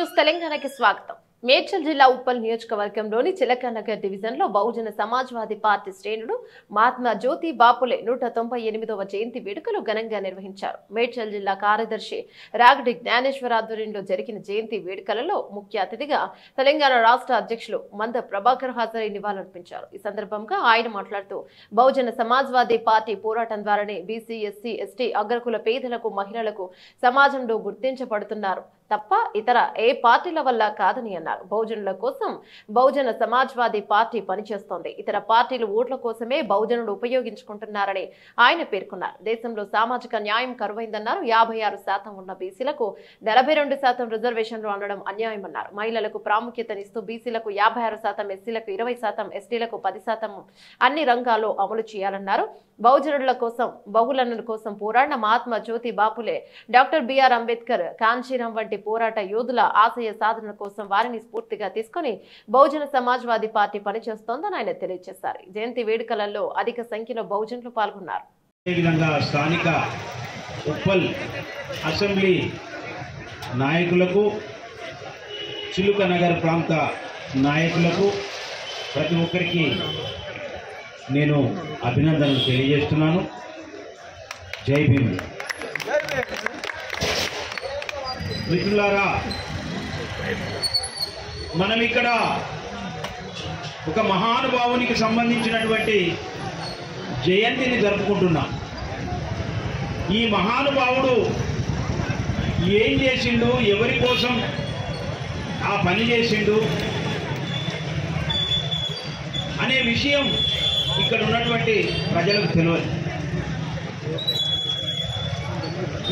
News తెలంగాణకి స్వాగతం। మేడ్చల్ జిల్లా ఉప్పల్ నియోజకవర్గంలోని చిలకనగర్ డివిజన్ లో బహుజన సమాజ్వాదీ పార్టీ శ్రేణులు మహాత్మా జ్యోతి బాపులే 198వ జయంతి వేడుకలు ఘనంగా నిర్వహించారు। మేడ్చల్ జిల్లా కార్యదర్శి రాగడి జ్ఞానేశ్వర్ ఆధ్వర్యంలో జరిగిన జయంతి వేడుకలలో ముఖ్య అతిథిగా తెలంగాణ రాష్ట్ర అధ్యక్షులు మంద ప్రభాకర్ హాజరై నివాళులర్పించారు। ఈ సందర్భంగా ఆయన మాట్లాడుతూ బహుజన సమాజ్వాదీ పార్టీ పోరాటం ద్వారానే బీసీ ఎస్సీ ఎస్టీ అగ్రకుల పేదలకు మహిళలకు సమాజంలో గుర్తించబడుతున్నారు తప్ప ఇతర ఏ పార్టీల వల్ల కాదని అన్నారు। బహుజనుల కోసం బహుజన సమాజ్వాదీ పార్టీ పనిచేస్తోంది, ఇతర పార్టీలు ఓట్ల కోసమే బహుజనులు ఉపయోగించుకుంటున్నారని ఆయన పేర్కొన్నారు। దేశంలో సామాజిక న్యాయం కరువైందన్నారు। 56% ఉన్న బీసీలకు 42% రిజర్వేషన్లు అనడం అన్యాయమన్నారు। మహిళలకు ప్రాముఖ్యతనిస్తూ బీసీలకు 56%, ఎస్సీలకు 20%, ఎస్టీలకు 10% అన్ని రంగాల్లో అమలు చేయాలన్నారు। బహుజనుల కోసం బహుళనుల కోసం పోరాడిన మహాత్మా జ్యోతి బాపులే, డాక్టర్ బిఆర్ అంబేద్కర్, కాంచీరాం వంటి పోరాట యోధుల ఆశయ సాధన కోసం వారిని స్ఫూర్తిగా తీసుకుని బహుజన సమాజ్వాదీ పార్టీ పనిచేస్తోందని ఆయన తెలియజేశారు। జయంతి వేడుకలలో అధిక సంఖ్యలో బహుజనులు పాల్గొన్నారు। స్థానిక ఉప్పల్ అసెంబ్లీ నాయకులకు, చిలుకనగర్ ప్రాంత నాయకులకు ప్రతి ఒక్కరికి నేను అభినందనలు తెలియజేస్తున్నాను। జై భీమ్। మిత్రులారా, మనం ఇక్కడ ఒక మహానుభావునికి సంబంధించినటువంటి జయంతిని జరుపుకుంటున్నాం। ఈ మహానుభావుడు ఏం చేసిండు, ఎవరి కోసం ఆ పని చేసిండు అనే విషయం ఇక్కడ ఉన్నటువంటి ప్రజలకు తెలియదు।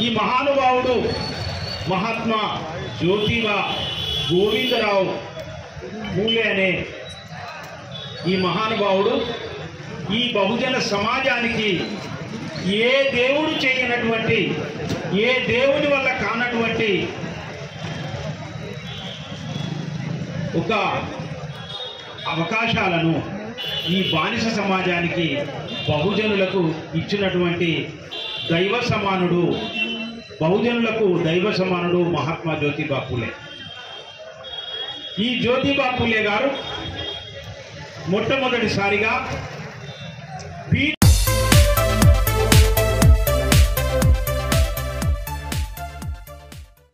ఈ మహానుభావుడు మహాత్మా జ్యోతిబా గోవిందరావు పూలే అనే ఈ మహానుభావుడు ఈ బహుజన సమాజానికి ఏ దేవుడు చేయనటువంటి, ఏ దేవుని వల్ల కానటువంటి ఒక అవకాశాలను ఈ బానిస సమాజానికి బహుజనులకు ఇచ్చినటువంటి దైవ సమానుడు, బహుజనులకు దైవ సమానుడు మహాత్మా జ్యోతిబా పూలే। ఈ జ్యోతిబా పూలే గారు మొట్టమొదటిసారిగా